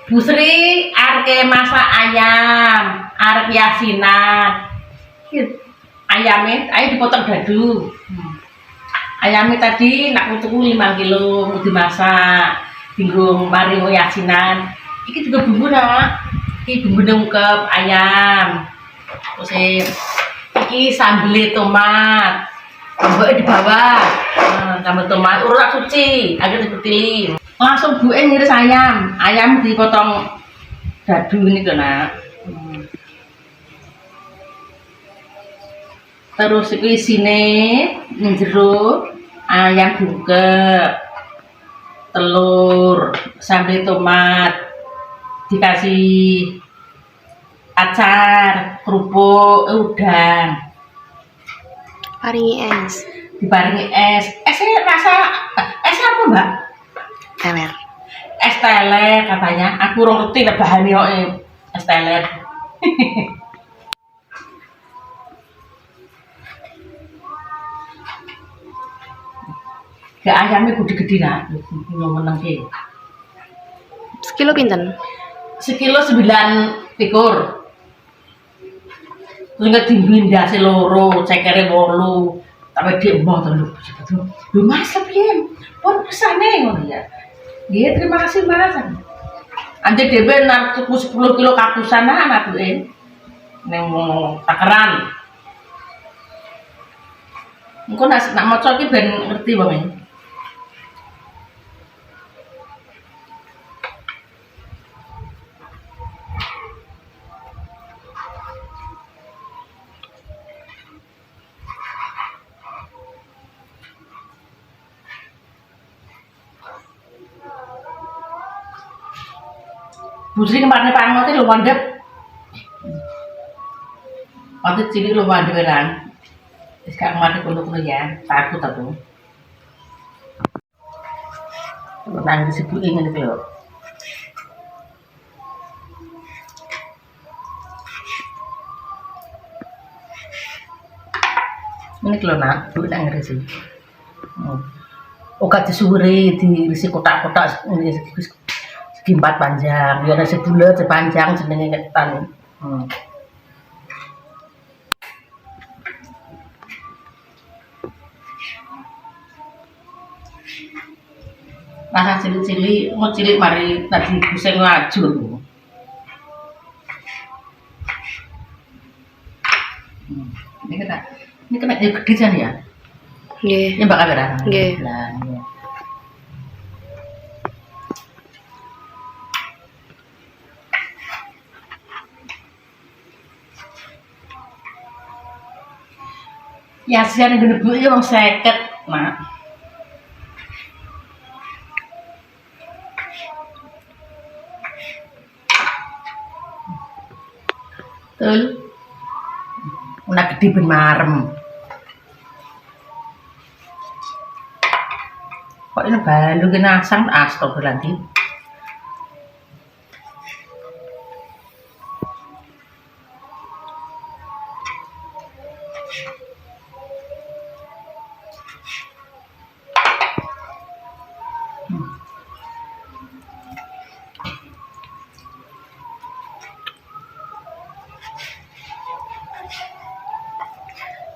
Bu Sri arep masak ayam, arep yasinan. Ayamnya, ayo dipotong dadu. Ayamnya tadi nak tuku 5 kilo mau dimasak, tinggung mari mau yasinan. Iki juga bumbu nak, iki bumbu ungkep ayam. Terus iki sambal tomat, tombol di bawah, sambal tomat, urut cuci, agak dipetili. Langsung bu ngiris ayam, ayam dipotong dadu ini tuh nak. Terus isine njero ayam bungkep, telur, sambal tomat, dikasih acar, kerupuk, udang, Paringi es. dibarengi es. Esnya rasa es apa mbak? Teler. Es teler katanya. Aku ora ngerti lah bahannya es teler. Ke ayamnya gede-gede nak, menang ke. Sekilo pinten? Sekilo 9 pikur. Terus nggak dimbindasi loro, cekere 8. Tapi dia mau terlalu betul. Lu mas lebih, pun kesana ngono ya. Dia terima kasih mas. Ante dhewe nak tuku 10 kilo kapusan anak tuh neng takaran. Engko nak maca iki ben ngerti wong. Bu Sri kemarin pangote lho mandep. Waktu cilik lho mandep kan. Wis gak mandep kono ya, takut aku. Nang disebut ngene iki lho. Ini lho nak, bu nang ngrisi. Oka disuwuri diirisi kotak-kotak ngene segi 4 panjang, ya nasi bulat sepanjang jenenge ketan. Rasa cilik-cilik, mau cilik mari tadi pusing ngajur. Ini kena gede kan ya? Nggih. Ini bakal berapa? Nggih. Nah, ya. Ya sian gede bu iki wong 50, Mak. Betul. Una gede ben marem. Kok ini balu kena asam astagfirullahaladzim.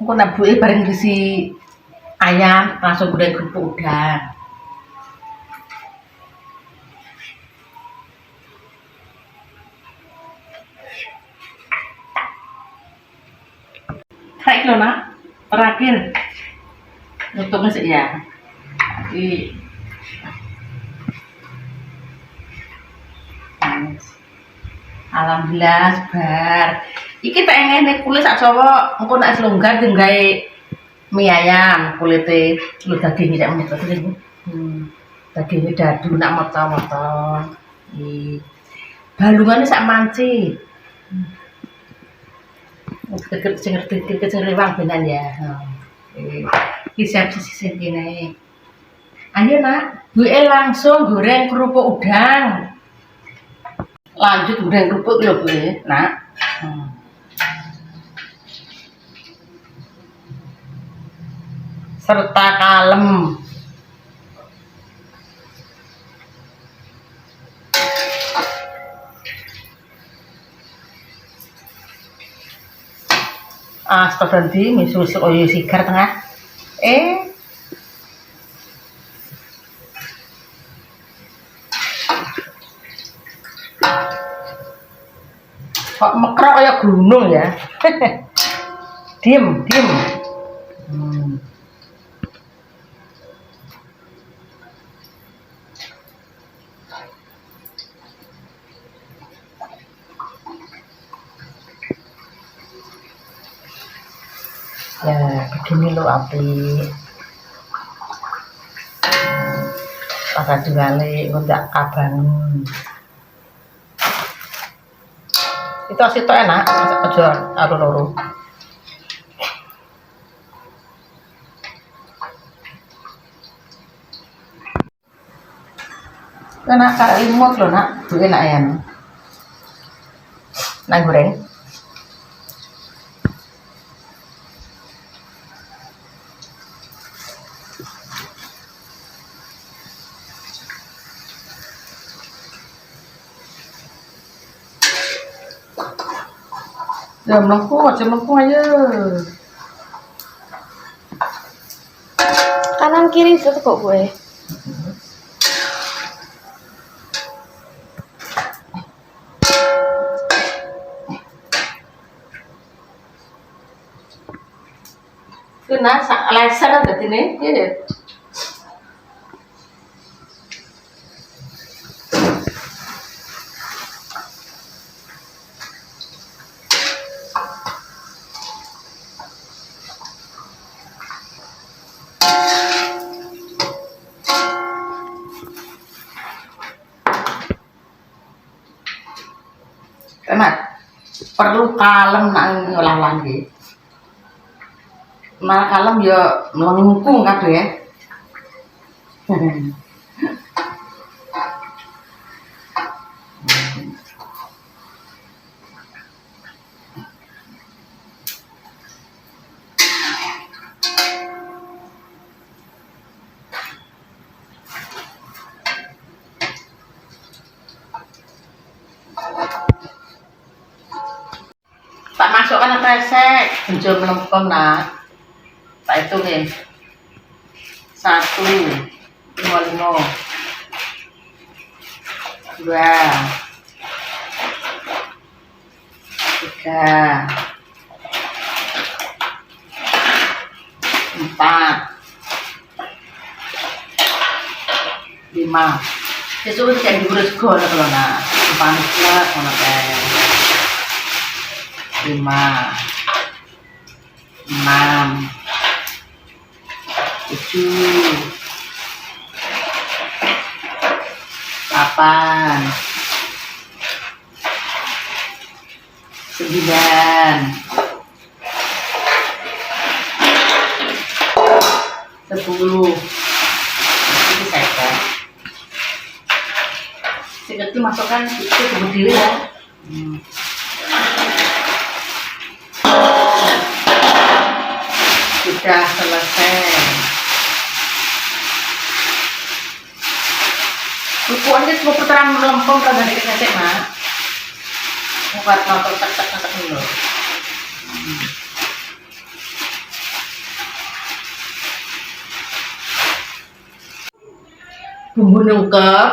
Engko nabuke bareng isi ayam langsung goreng kerupuk udang. Kayak lo nak, terakhir untuk ngasih ya. Jadi, alhamdulillah sebar. Iki tak ngene kulit sak cowok, engko nek longgar nggawe mie ayam kulite lu daging sak menit terus. Daging dadu nak motong-motong. Balungane sak manci. Kecil rewang benan ya. Iki siap sisi kene. Ayo nak, gue langsung goreng kerupuk udang. Lanjut goreng kerupuk lho gue, nak. Serta kalem. Astagfirullahaladzim, misu oyo sigar tengah. Kok mekrok kayak gunung ya. Diem. Ya, begini lo api. Rasa diwali ngundak kabangun. Itu asin to enak, aja loro. Enak kak limut loh nak, itu enak ya. Nah goreng. Jam lengkung aja. Kanan kiri itu kok gue. Kena laser berarti nih, ya. Enak. Perlu kalem nang ngolah lagi. Malah kalem ya melengkung kabeh ya. Tak masukkan resek, benjol melengkung nak. Tak itu nih 1, 55, 2, 3, 4, 5. Sesuatu yang diurus gol kalau nak panas lah kalau teh 5, 6, 7, 8, 9, 10. Ini saya itu masukkan itu berdiri ya. Sudah selesai. Lupuan ini semua putaran melempem kalau dari kesek mak. Buat nonton tak dulu. Bumbu nungkep,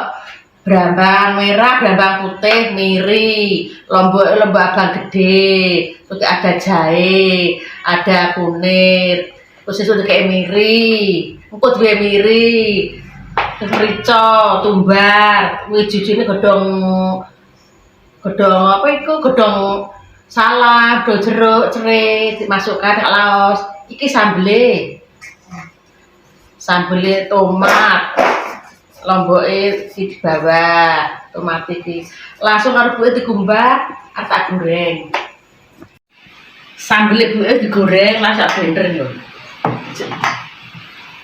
brambang merah, brambang putih, miri, lombok abang gede, terus ada jahe, ada kunir, terus itu kayak miri, engko duwe miri, merica, tumbar, wijine godhong apa itu? Godhong salam, godhong jeruk, cerit, dimasukkan ke laos. Iki sambele tomat. Lomboke di bawah, tomat iki. Langsung karo buke digumbah, tak goreng. Sambel buke digoreng langsung blender lho.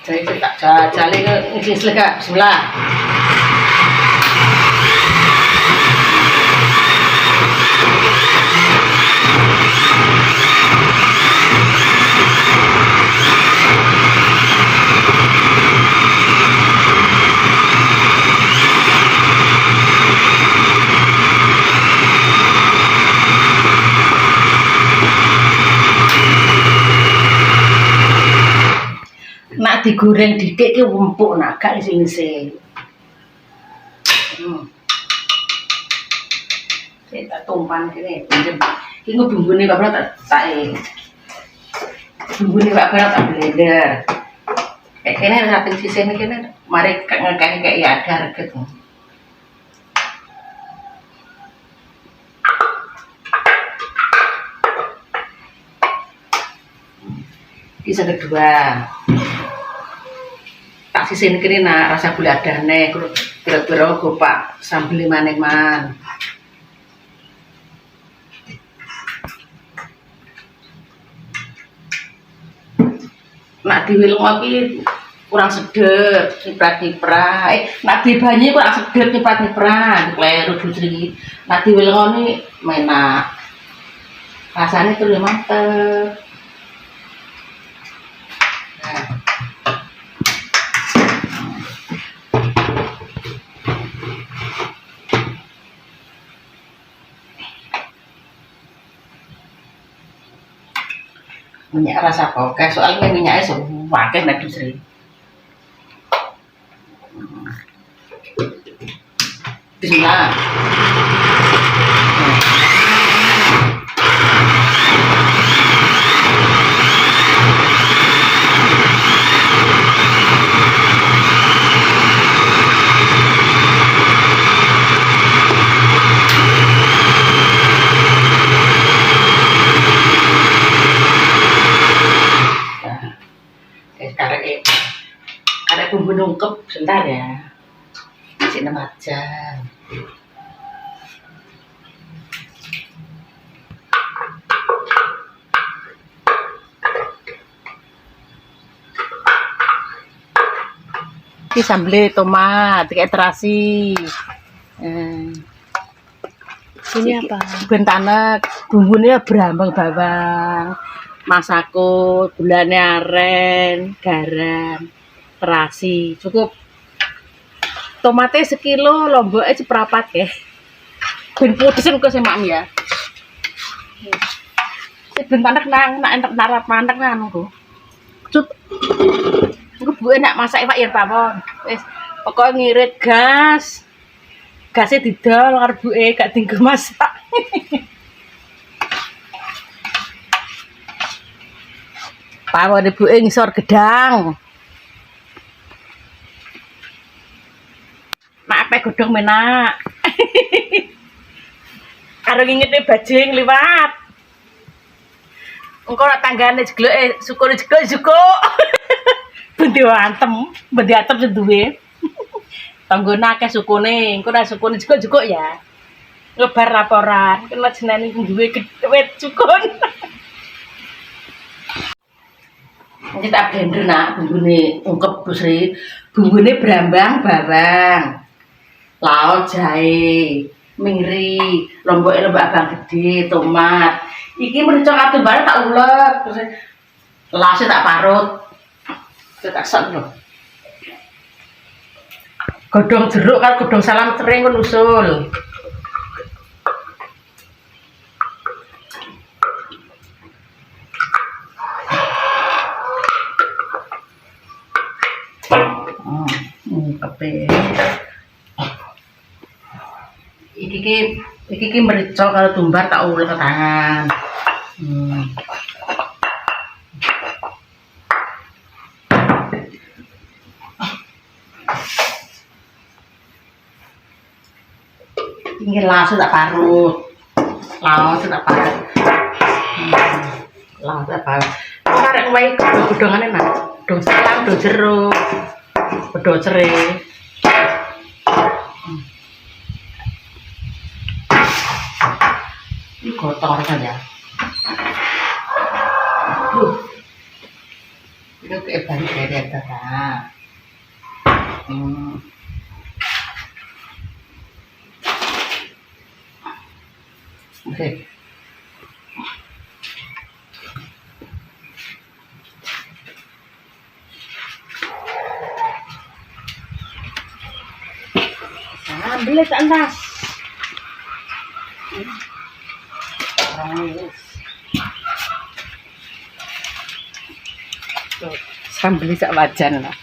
Jadi tak jale ngisi seleka bismillah. nak digoreng dikit ki empuk nak gak ising-ising. Saya tak tumpang kene, pinjem. Iki bumbune Pak Bro tak sae. Bumbune Pak Bro tak blender. Kayak kene rapi sisene kene, mari ngekeh kayak ya ada reget. Kisah kedua, tak sisin kini nak rasa gula adane, kira-kira gopak sambil maneman. Nak diwilung lagi kurang sedep, nyiprat-nyiprat. Nak dibanyi kurang sedep, nyiprat-nyiprat. Kleru Busri. Nak diwilung ini enak. Rasanya tuh mantep. Minyak rasa kokeh soalnya minyaknya sewakeh nak Busri. Bismillah. Karek bumbu nungkep sebentar ya. Masih 6 jam. Ini sambal tomat, kayak terasi. Ini apa? Bentanek, bumbunya berambang bawang, masako, gulane aren, garam, terasi. Cukup. Tomatnya sekilo, lomboknya seperempat ya. Ben putusin ke semak ya. Si bentanek nang entek narap mantek nang nggo. Cut. Engko buke nak masak Pak ya pawon. Wis pokoke ngirit gas. Gasnya didol karo buke gak dienggo masak. Pawon ibuke ngisor gedang. Mak ape godhong menak. Karo ngingete bajing liwat. Engko nak tanggane jegloke sukune jegok. Bendi antem seduwe. Tanggone akeh sukune, engko nek sukune jegok ya. Ngebar laporan, kena jenenge duwe wit sukun. Iki tak blender nak bumbune ungkep Busri. Bumbune brambang bawang. Laos jahe, miri, lombok abang gede, tomat. Iki merica katumbare tak ulek, terus lase tak parut. Tak sak lho. Godhong jeruk karo godhong salam kering kon usul. Kape. Iki merica karo tumbar tak ulek ke tangan. Ini langsung tak parut. Langsung tak parut. Langsung tak parut. Karek wae godhongane nak. Godhong salam, godhong jeruk, godhong serai. Ini kotor saja. Itu kayak balik dari atas. Oke. Ambil ke atas. Sambel sak wajan lah.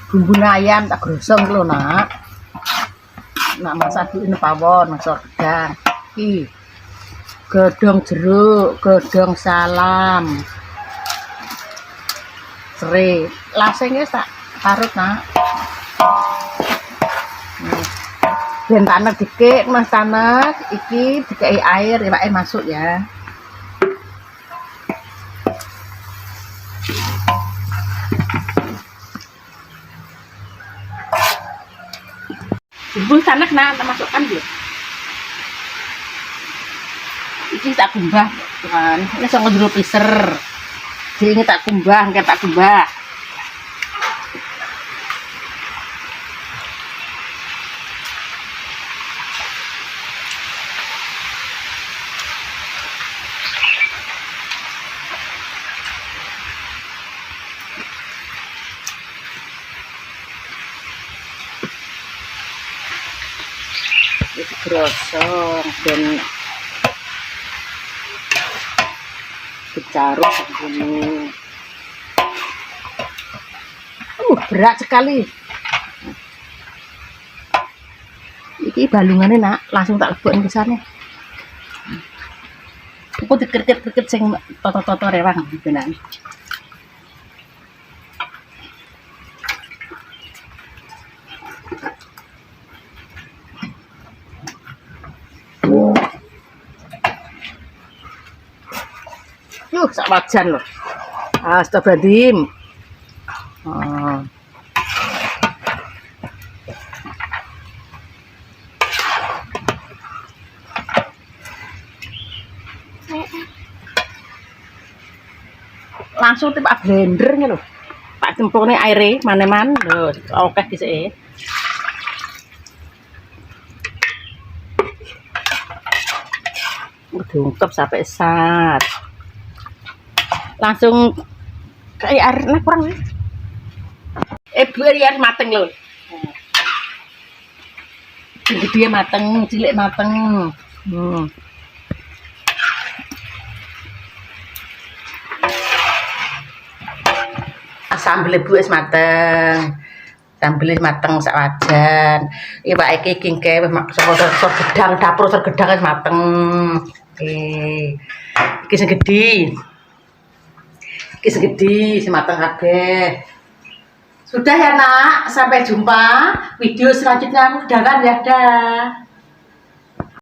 Bumbu ayam tak gosong lho, Nak. Nak masak ini pawon, masak gedang. Iki godhong jeruk, godhong salam. Serai, lasengnya tak parut, Nak. Ben tanek dikit, Mas tanek, iki dikai air, iwake masuk ya. Bumbu tanek nah, masukkan dia. Iki tak kumbah, kan. Ini sing njero piser. Jadi ini tak kumbah, tak kumbah. Grosong dan dicaruk begini. Berat sekali. Iki balungannya, Nak, langsung tak lebokne pisane. Aku dikerkit-kerkit sing toto-toto rewang benan. Yuh, sak wajan loh. Astagfirullahaladzim. Langsung tipak blendernya loh. Pak cemplungnya airnya mana-mana loh. Oke disini. Diungkep sampai sat. Langsung kayak airnya kurang. Biar mateng loh. Dia mateng, cilik mateng. Sambel ibu wis mateng. Sambel mateng sak wajan. Iwake iki kingke wis sor gedang, dapur sor gedang wis mateng. Iki sing gedhi. Iki sing gedhi, sing mateng kabeh. Sudah ya, Nak, sampai jumpa video selanjutnya. Mudah-mudahan ya, dah.